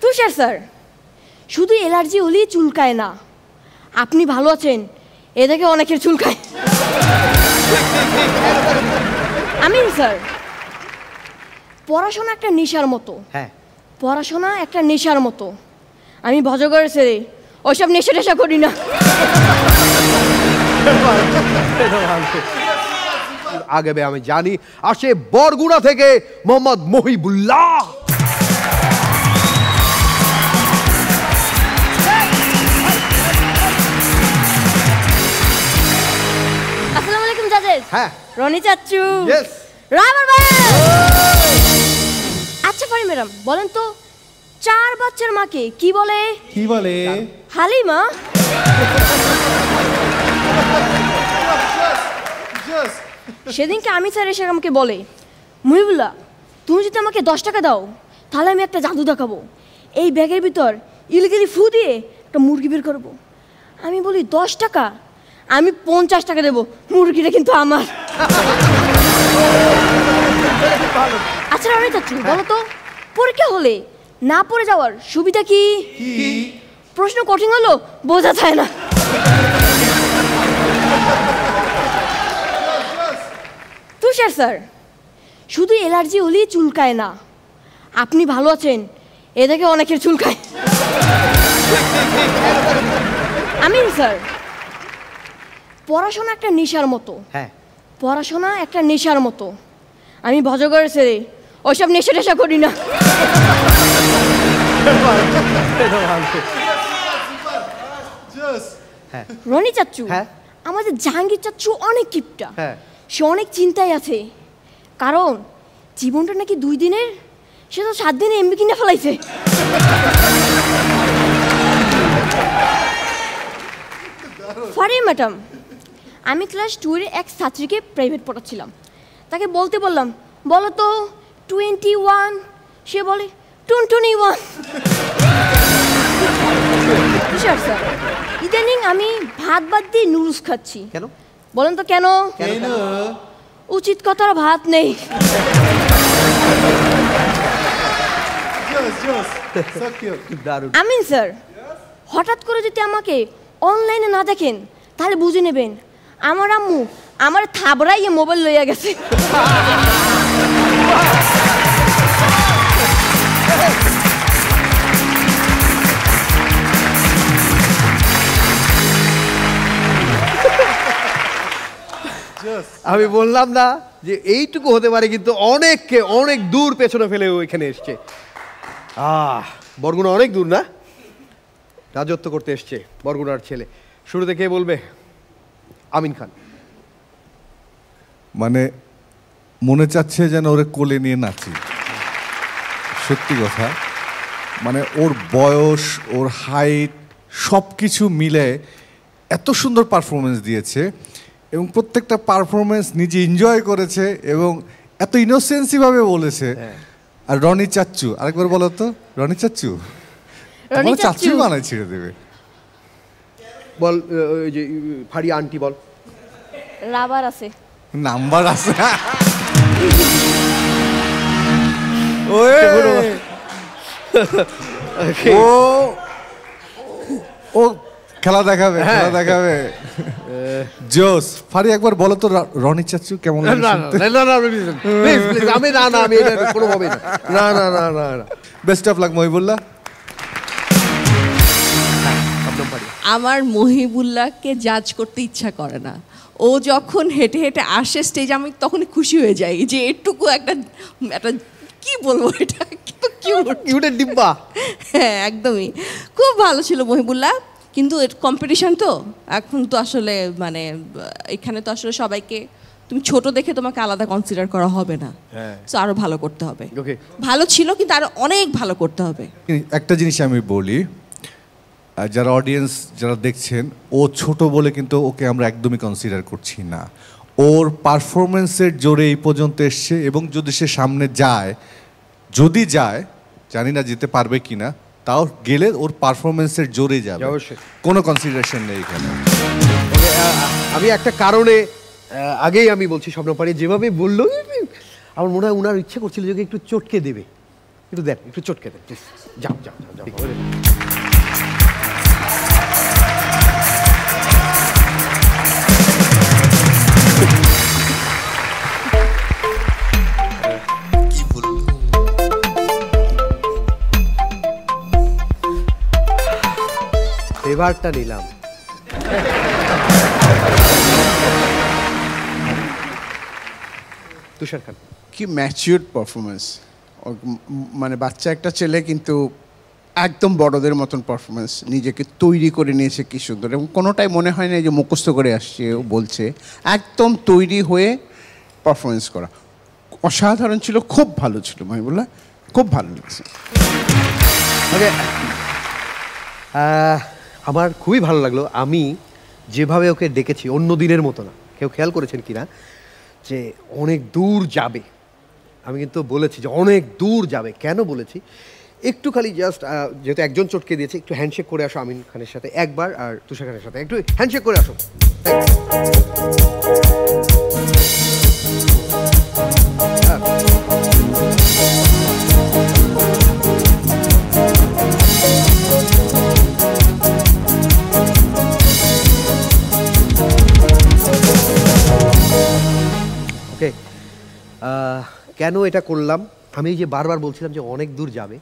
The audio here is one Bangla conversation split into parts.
তুষার স্যার, শুধু অ্যালার্জি হলেই চুলকায় না, আপনি ভালো আছেন এ দেখে অনেকের চুলকায়। আমিন স্যার, পড়াশোনা একটা নেশার মতো। হ্যাঁ, পড়াশোনা একটা নেশার মতো। আমি ভজগরের ছেড়ে ওইসব নেশা টেশা করি না। আগে আমি জানি আসে বরগুনা থেকে মোহাম্মদ মহিবুল্লাহ। আসসালামু আলাইকুম জাজেস। হ্যাঁ, রনি চাচ্চু। ইয়েস, রাবার ভাই। আচ্ছা ফারি ম্যাডাম, বলেন তো 4 বাচ্চার মাকে কি বলে? কি বলে? হালিমা। সেদিনকে আমি স্যার এসে আমাকে বলে, মহিবুল্লাহ তুমি যদি আমাকে 10 টাকা দাও তাহলে আমি একটা জাদু দেখাবো, এই ব্যাগের ভিতর ইলিগেলি ফু দিয়ে একটা মুরগি বের করবো। আমি বলি 10 টাকা? আমি 50 টাকা দেবো, মুরগিটা কিন্তু আমার। আচ্ছা রনি চাচ্চু, বলো তো পরীক্ষা হলে না পড়ে যাওয়ার সুবিধা কি? প্রশ্ন কঠিন হলো বোঝা যায় না। তুষার স্যার, শুধু অ্যালার্জি হলেই চুলকায় না, আপনি ভালো আছেন এ দেখে অনেকের চুলকায়। আমিন স্যার, পড়াশোনা একটা নেশার মতো। হ্যাঁ, পড়াশোনা একটা নেশার মতো। আমি ভজগরের ছেড়ে ওইসব নেশা টেশা করি না। রনি চাচ্চু, আমাদের জাহাঙ্গীর চাচ্চু অনেক কিপটা। সে অনেক চিন্তায় আছে, কারণ জীবনটা নাকি 2 দিনের, সে তো 7 দিনে এমবি কিনে ফেলাইছে। ফারি ম্যাডাম, আমি ক্লাস 2 এর এক ছাত্রীকে প্রাইভেট পড়াচ্ছিলাম। তাকে বলতে বললাম, বলো তো 21। সে বলে 21। স্যার স্যার, ইদানিং আমি ভাত বাদ দিয়ে নুডলস খাচ্ছি। কেন বলেন তো কেন? উচিত কথার ভাত নেই। আমিন স্যার, হঠাৎ করে যদি আমাকে অনলাইনে না দেখেন তাহলে বুঝে নেবেন আমার আম্মু আমার থাবড়াইয়ে মোবাইল লইয়া গেছে। আমি বললাম না যে এইটুকু হতে পারে, কিন্তু অনেককে অনেক দূর পেছনে ফেলে ওইখানে এসছে। বরগুনা অনেক দূর না, রাজত্ব করতে এসছে বরগুনার ছেলে। শুরুতে কে বলবে? আমিন খান। মানে মনে চাচ্ছে যেন ওরে কোলে নিয়ে নাচি, সত্যি কথা। মানে ওর বয়স, ওর হাইট সব কিছু মিলে এত সুন্দর পারফরমেন্স দিয়েছে, এবং প্রত্যেকটা পারফরমেন্স নিজে এনজয় করেছে এবং এত ইনোসেন্সিভাবে বলেছে। আর রনি চাচ্চু, আরেকবার বলো তো, রনি চাচ্চু। চাচ্চু বানায় ছেড়ে দেবে। বল, ওই যে ফারিয়া আন্টি বল। রাবার আছে, নাম্বার আছে। ও খেলা দেখাবে, খেলা দেখাবে। জোস। ফারি একবার বলো তো রনি চাচ্চু কেমন লাগে? আমি কোনোভাবেই না। Best of luck Mohibullah. আমার মহিবুল্লাহকে জাজ করতে ইচ্ছা করে না। ও যখন হেঁটে হেঁটে আসে স্টেজে, আমি তখনই খুশি হয়ে যাই যে এটুকু একটা কি বলবো, এটা কিউটের ডিব্বা। হ্যাঁ একদমই, খুব ভালো ছিল মহিবুল্লাহ। কিন্তু কম্পিটিশন তো এখন তো আসলে মানে এখানে তো আসলে সবাইকে তুমি ছোট দেখে তোমাকে আলাদা কনসিডার করা হবে না, তো আরো ভালো করতে হবে। ভালো ছিল কিন্তু আরো অনেক ভালো করতে হবে। একটা জিনিস আমি বলি, যারা অডিয়েন্স যারা দেখছেন, ও ছোট বলে কিন্তু ওকে আমরা একদমই কনসিডার করছি না। ওর পারফরমেন্সের জোরে এই পর্যন্ত এসছে, এবং যদি সে সামনে যায়, যদি যায়, জানি না যেতে পারবে কিনা, তাও গেলে ওর পারফরমেন্সের জোরে যাবে, কোনো কনসিডারেশন নেই এখানে। আমি একটা কারণে আগেই আমি বলছি, স্বপ্নপাড়ি যেভাবে বললো আমার মনে হয় ওনার ইচ্ছে করছিল যে একটু চটকে দেবে, একটু দেন, একটু চটকে দেন প্লিজ। যাও যাও যাও যাও। কি বলবো? ফেভারটা নিলাম। তুষার খান। কি ম্যাচিউরড পারফরমেন্স, মানে বাচ্চা একটা ছেলে কিন্তু একদম বড়দের মতন পারফরমেন্স, নিজেকে তৈরি করে নিয়েছে কি সুন্দর, এবং কোনোটাই মনে হয় না যে মুখস্থ করে আসছে ও বলছে, একদম তৈরি হয়ে পারফরমেন্স করা অসাধারণ ছিল, খুব ভালো ছিল মাহিবুল্লাহ, খুব ভালো লাগছে। ওকে, আমার খুবই ভালো লাগলো। আমি যেভাবে ওকে ডেকেছি অন্য দিনের মতো না, কেউ খেয়াল করেছেন কি না যে অনেক দূর যাবে, আমি কিন্তু বলেছি যে অনেক দূর যাবে। কেন বলেছি, একটু খালি জাস্ট যেহেতু একজন চটকে দিয়েছে, একটু হ্যান্ডশেক করে আসো আমিন খানের সাথে একবার, আর তুষার খানের সাথে একটু হ্যান্ডশেক করে আসো। ওকে, কেন এটা করলাম, আমি এই যে বারবার বলছিলাম যে অনেক দূর যাবে,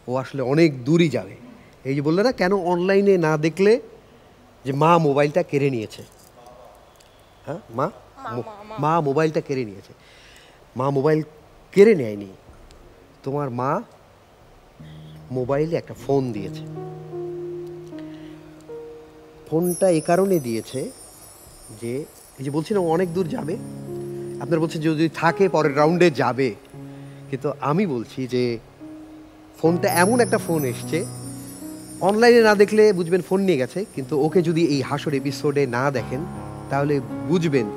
ও আসলে অনেক দূরই যাবে। এই যে বললে না কেন অনলাইনে না দেখলে, যে মা মোবাইলটা কেড়ে নিয়েছে। হ্যাঁ, মা মোবাইলটা কেড়ে নিয়েছে। মা মোবাইল কেড়ে নেয়নি, তোমার মা মোবাইলে একটা ফোন দিয়েছে। ফোনটা এই কারণে দিয়েছে যে এই যে বলছিলাম অনেক দূর যাবে, আপনার বলছেন যে যদি থাকে পরের রাউন্ডে যাবে, কিন্তু আমি বলছি যে ফোনটা এমন একটা ফোন এসছে, অনলাইনে না দেখলে বুঝবেন ফোন নিয়ে গেছে, কিন্তু ওকে যদি এই হাসর এপিসোডে না দেখেন তাহলে বুঝবেন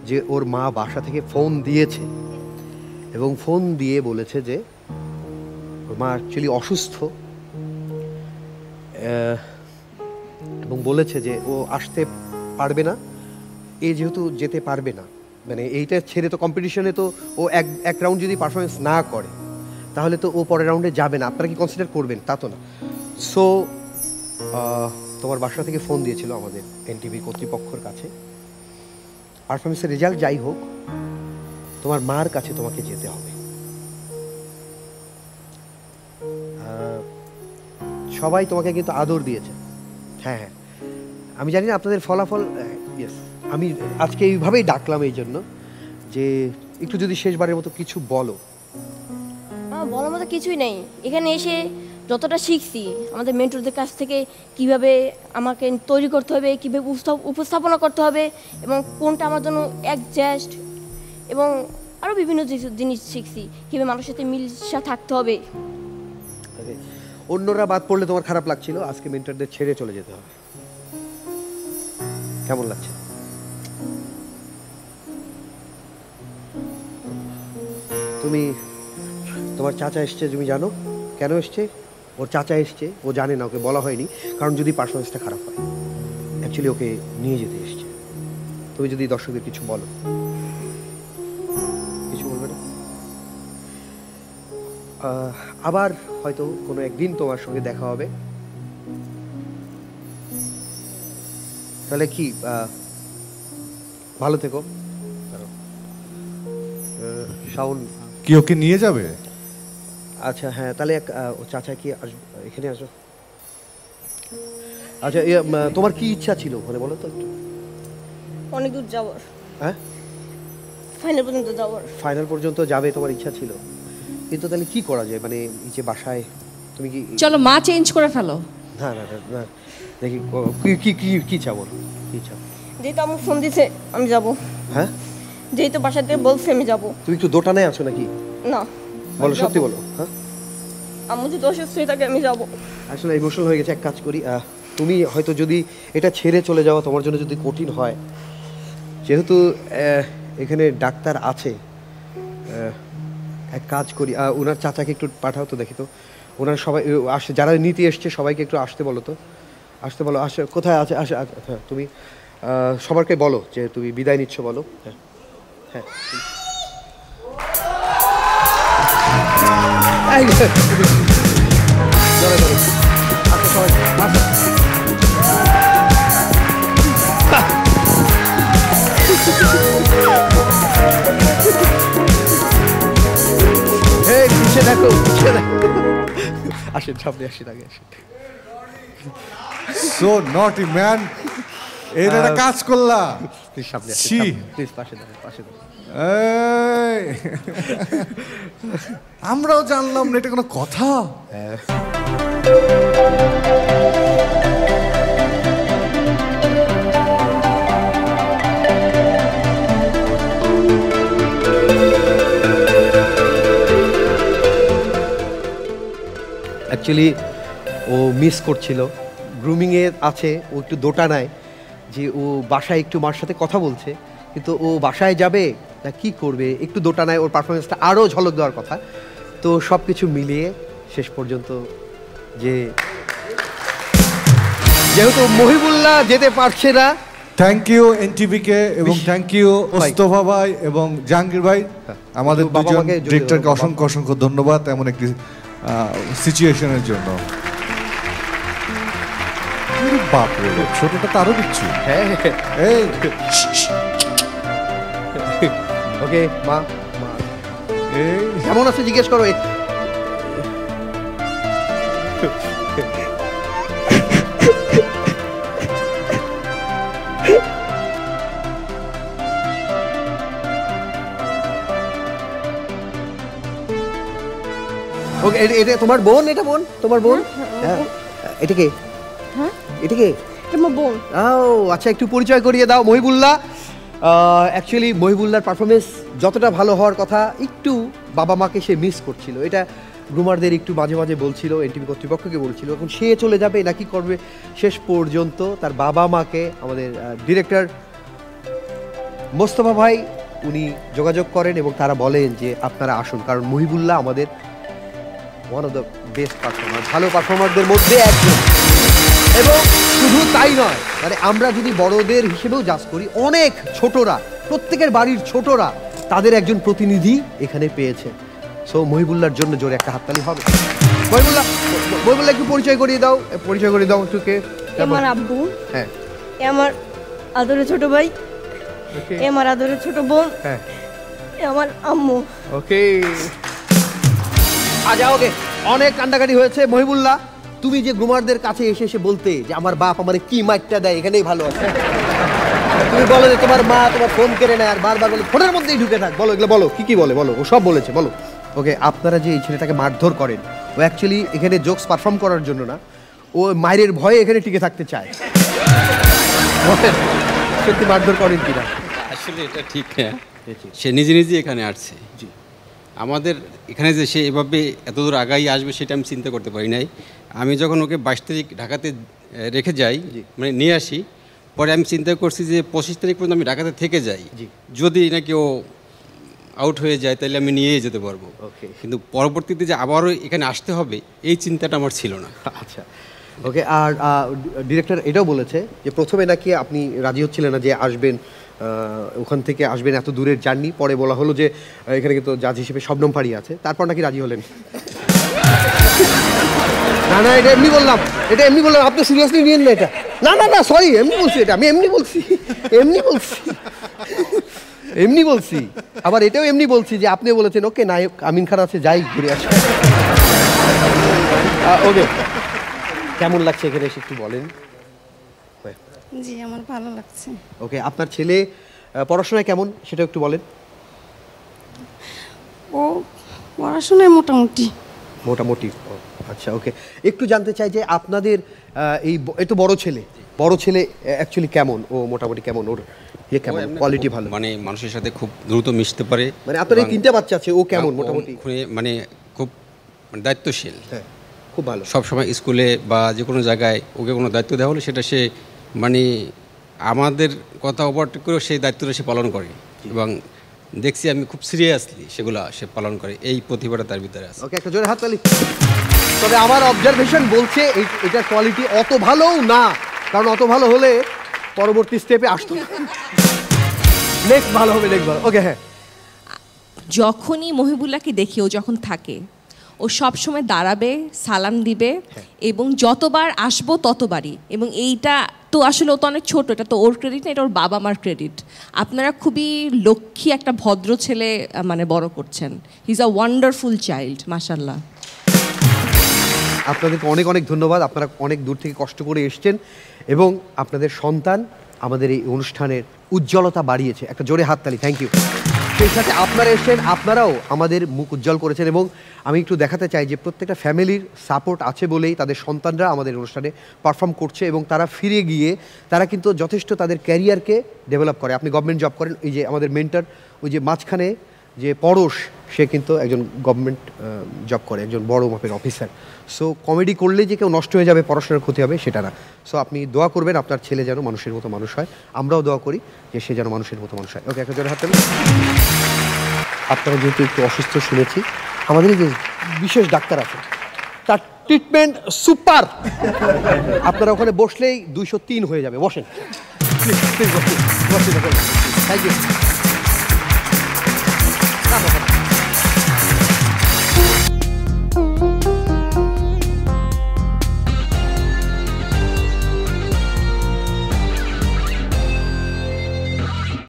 যে ওর মা বাসা থেকে ফোন দিয়েছে, এবং ফোন দিয়ে বলেছে যে ওর মা অ্যাকচুয়ালি অসুস্থ, এবং বলেছে যে ও আসতে পারবে না। এ যেহেতু যেতে পারবে না, মানে এইটা ছেড়ে তো কম্পিটিশনে তো ও এক রাউন্ড যদি পারফরমেন্স না করে তাহলে তো ও পরের রাউন্ডে যাবে না, আপনারা কি কনসিডার করবেন? তা তো না। সো তোমার বাসা থেকে ফোন দিয়েছিল আমাদের এনটিভি কর্তৃপক্ষের কাছে, পারফরমেন্সের রেজাল্ট যাই হোক তোমার মার কাছে তোমাকে যেতে হবে। সবাই তোমাকে কিন্তু আদর দিয়েছে। হ্যাঁ হ্যাঁ, আমি জানি না আপনাদের ফলাফল, ইয়েস, আমি আজকে এইভাবেই ডাকলাম এই জন্য যে একটু যদি শেষবারের মতো কিছু বলো। বলার মতো কিছুই নেই, এখানে এসে যতটা শিখছি আমাদের মেন্টরদের কাছ থেকে, কিভাবে আমাকে তৈরি করতে হবে, কীভাবে উপস্থাপনা করতে হবে, এবং কোনটা আমার জন্য অ্যাডজাস্ট, এবং আরও বিভিন্ন জিনিস শিখছি, কীভাবে মানুষের সাথে মিলসা থাকতে হবে। অন্যরা বাদ পড়লে তোমার খারাপ লাগছিল, আজকে মেন্টরদের ছেড়ে চলে যেতে হবে, কেমন লাগছে? তুমি, তোমার চাচা এসছে, তুমি জানো কেন এসছে? ওর চাচা এসছে, ও জানে না, ওকে বলা হয়নি, কারণ যদি পারফরমেন্সটা খারাপ হয়, অ্যাকচুয়ালি ওকে নিয়ে যেতে এসছে। তুমি যদি দর্শকদের কিছু বলো। কিছু বলবে না? আবার হয়তো কোনো একদিন তোমার সঙ্গে দেখা হবে, তাহলে কি ভালো থেকো। শাওন কি ওকে নিয়ে যাবে? আচ্ছা হ্যাঁ, তাহলে চাচা কি এখানে আসো। আচ্ছা, তোমার কি ইচ্ছা ছিল মানে বলো তো একটু। অনেক দূর যাওয়ার। হ্যাঁ, ফাইনাল পর্যন্ত যাওয়ার। ফাইনাল পর্যন্ত যাবে তোমার ইচ্ছা ছিল, কিন্তু তাহলে কি করা যায়, মানে এই যে বাসায় তুমি কি, চলো মা চেঞ্জ করে ফেলো। না না না, দেখি কি কি কি চাও, কি চাও? যেহেতু আমার ফোন দিছে আমি যাব। হ্যাঁ, যেহেতু বাসা থেকে বলছে আমি যাব। তুমি একটু দোটানায় আছো নাকি? না, বলো, সত্যি বলো। হ্যাঁ, আমি যদি অসুস্থ হয়ে থাকে আমি যাব। আসলে ইমোশনাল হয়ে গেছে, এক কাজ করি, তুমি হয়তো যদি এটা ছেড়ে চলে যাওয়া তোমার জন্য যদি কঠিন হয়, যেহেতু এখানে ডাক্তার আছে, এক কাজ করি, ওনার চাচাকে একটু পাঠাও তো, দেখি তো ওনার সবাই আসে, যারা নিতে এসছে সবাইকে একটু আসতে বলো তো, আসতে বলো। আসে কোথায় আছে? আসে, হ্যাঁ, তুমি সবাইকে বলো যে তুমি বিদায় নিচ্ছ, বলো। হ্যাঁ হ্যাঁ, ধরে ধরে আচ্ছা সবাই আসো। এই পিছে দেখো পিছে দেখো আসেন সামনে আসেন আগে আসেন সো নটি ম্যান এর একটা কাজ করলা প্লিজ সামনে ছি। আসেন প্লিজ পাশে দাঁড়ান পাশে দাঁড়ান এই, আমরাও জানলাম না এটা কোনো কথা। অ্যাকচুয়ালি ও মিস করছিল গ্রুমিংয়ে আছে ও একটু দোটানায় যে ও বাসায় একটু মার সাথে কথা বলছে কিন্তু ও বাসায় যাবে না কি করবে একটু দোটানায় ওর পারফরমেন্সটা আরও ঝলক দেওয়ার কথা তো সব কিছু মিলিয়ে শেষ পর্যন্ত যেহেতু মহিবুল্লাহ যেতে পারছে না থ্যাংক ইউ এনটিভিকে এবং থ্যাংক ইউ মোস্তফা ভাই এবং জাহাঙ্গীর ভাই আমাদের বাবা দুজন মাকে জড়িয়ে ডিরেক্টরকে ধরো, অসংখ্য অসংখ্য ধন্যবাদ এমন একটি সিচুয়েশনের জন্য। আরে বাপরে ছোটটা তো আরো দিচ্ছি। হ্যাঁ এই ওকে মা মা এই কেমন আছে জিজ্ঞেস করো ওকে এটা তোমার বোন এটা বোন তোমার বোন হ্যাঁ এটা কে হ্যাঁ এটা কে এটা আমার বোন। ও আচ্ছা একটু পরিচয় করিয়ে দাও মহিবুল্লাহ অ্যাকচুয়ালি মহিবুল্লাহর পারফরমেন্স যতটা ভালো হওয়ার কথা একটু বাবা মাকে সে মিস করছিল এটা গ্রুমারদের একটু মাঝে মাঝে বলছিল এনটিভি কর্তৃপক্ষকে বলছিল এখন সে চলে যাবে নাকি করবে শেষ পর্যন্ত তার বাবা মাকে আমাদের ডিরেক্টর মোস্তফা ভাই উনি যোগাযোগ করেন এবং তারা বলেন যে আপনারা আসুন কারণ মহিবুল্লাহ আমাদের one of the best performer ভালো পারফর্মারদের মধ্যে একজন এবং শুধু তাই নয় মানে আমরা যদি বড়দের হিসেবেও জাজ করি অনেক ছোটরা প্রত্যেকের বাড়ির ছোটরা তাদের একজন প্রতিনিধি এখানে পেয়েছে সো মহিবুল্লাহর জন্য জোরে একটা হাততালি হবে মহিবুল্লাহ একটু পরিচয় করিয়ে দাও একটু কে এ আমার আব্বু, হ্যাঁ এ আমার আদরের ছোট ভাই, ওকে এ আমার আদরের ছোট বোন, হ্যাঁ এ আমার আম্মু। ওকে আচ্ছা ওকে অনেক কান্ডাকাটি হয়েছে মহিবুল্লাহ তুমি যে গ্রুমারদের কাছে এসে এসে বলতে যে আমার বাপ আমার কি মাইকটা দেয় এখানেই ভালো আছে তুমি বলো যে তোমার মা তোমার ফোন কেড়ে নেয় আর বারবার বলে ফোনের মধ্যেই ঢুকে থাক বলো এগুলো বলো কি বলে বলো ও সব বলেছে বলো ওকে আপনারা যে এই ছেলেটাকে মারধর করেন ও অ্যাকচুয়ালি এখানে জোকস পারফর্ম করার জন্য না ও মায়ের ভয়ে এখানে টিকে থাকতে চায় সত্যি মারধর করেন কিনা আসলে এটা ঠিক হ্যাঁ সে নিজে নিজে এখানে আসছে জি আমাদের এখানে যে সে এভাবে এত দূর আগাই আসবে সেটা আমি চিন্তা করতে পারি নাই আমি যখন ওকে 22 তারিখ ঢাকাতে রেখে যাই মানে নিয়ে আসি পরে আমি চিন্তা করছি যে 25 তারিখ পর্যন্ত আমি ঢাকাতে থেকে যাই জি। যদি নাকি ও আউট হয়ে যায় তাহলে আমি নিয়ে যেতে পারবো ওকে কিন্তু পরবর্তীতে যে আবারও এখানে আসতে হবে এই চিন্তাটা আমার ছিল না আচ্ছা ওকে আর ডিরেক্টর এটাও বলেছে যে প্রথমে নাকি আপনি রাজি হচ্ছিলেন না যে আসবেন ওখান থেকে আসবেন এত দূরের জার্নি পরে বলা হলো যে এখানে কিন্তু জাজ হিসেবে শবনম পাড়ি আছে তারপর নাকি রাজি হলেন না না এটা এমনি বললাম আপনি সিরিয়াসলি নিয়েন না এটা না না না সরি এমনি বলছি এটা আমি এমনি বলছি আবার এটাও এমনি বলছি যে আপনি বলেছেন ওকে নায়ক আমিন খান আছে যাই ঘুরে আসি ওকে কেমন লাগছে এখানে এসে একটু বলেন জি আমার ভালো লাগছে। ওকে আপনার ছেলে পড়াশোনায় কেমন সেটা একটু বলেন ও পড়াশোনায় মোটামুটি মোটামুটি আচ্ছা ওকে একটু জানতে চাই যে আপনাদের এই তো বড় ছেলে অ্যাকচুয়ালি কেমন ও মোটামুটি কেমন ওর কেমন কোয়ালিটি ভালো মানে মানুষের সাথে খুব দ্রুত মিশতে পারে মানে আপনার এই তিনটে বাচ্চা আছে ও কেমন মোটামুটি মানে খুব দায়িত্বশীল হ্যাঁ খুব ভালো সবসময় স্কুলে বা যে কোনো জায়গায় ওকে কোনো দায়িত্ব দেওয়া হলে সেটা সে মানে আমাদের কথা ওভারটেক করেও সেই দায়িত্বটা সে পালন করে এবং দেখছি আমি খুব সিরিয়াসলি সেগুলো সে পালন করে এই প্রতিভাটা তার ভিতরে আছে ওকে একটা জোরে হাততালি তবে আমার অবজারভেশন বলছে এটার কোয়ালিটি অত ভালোও না কারণ অত ভালো হলে পরবর্তী স্টেপে আসতো না নেক্সট ভালো হবে ওকে হ্যাঁ যখনই মহিবুল্লাহকে দেখি ও যখন থাকে ও সবসময় দাঁড়াবে, সালাম দিবে এবং যতবার আসবো ততবারই। এবং এইটা তো আসলে ও তো অনেক ছোট, এটা তো ওর ক্রেডিট না, এটা ওর বাবা মার ক্রেডিট। আপনারা খুবই লক্ষ্মী একটা ভদ্র ছেলে মানে বড় করছেন। He is a wonderful child, মাশাল্লাহ। আপনাদেরকে অনেক অনেক ধন্যবাদ, আপনারা অনেক দূর থেকে কষ্ট করে এসছেন এবং আপনাদের সন্তান আমাদের এই অনুষ্ঠানের উজ্জ্বলতা বাড়িয়েছে। একটা জোরে হাততালি, থ্যাংক ইউ। সেই সাথে আপনারা এসেছেন, আপনারাও আমাদের মুখ উজ্জ্বল করেছেন এবং আমি একটু দেখাতে চাই যে প্রত্যেকটা ফ্যামিলির সাপোর্ট আছে বলেই তাদের সন্তানরা আমাদের অনুষ্ঠানে পারফর্ম করছে এবং তারা ফিরে গিয়ে তারা কিন্তু যথেষ্ট তাদের ক্যারিয়ারকে ডেভেলপ করে। আপনি গভর্নমেন্ট জব করেন, এই যে আমাদের মেন্টর ওই যে মাঝখানে যে পরশ, সে কিন্তু একজন গভর্নমেন্ট জব করে, একজন বড় মাপের অফিসার। সো কমেডি করলে যে কেউ নষ্ট হয়ে যাবে, পড়াশোনার ক্ষতি হবে সেটা না। সো আপনি দোয়া করবেন আপনার ছেলে যেন মানুষের মতো মানুষ হয়, আমরাও দোয়া করি যে সে যেন মানুষের মতো মানুষ হয়। ওকে, একটা জোরে হাত তালি। আপনারা যেহেতু একটু অসুস্থ শুনেছি, আমাদের এই যে বিশেষ ডাক্তার আছে, তার ট্রিটমেন্ট সুপার। আপনারা ওখানে বসলেই 203 হয়ে যাবে। বসেন, থ্যাংক ইউ।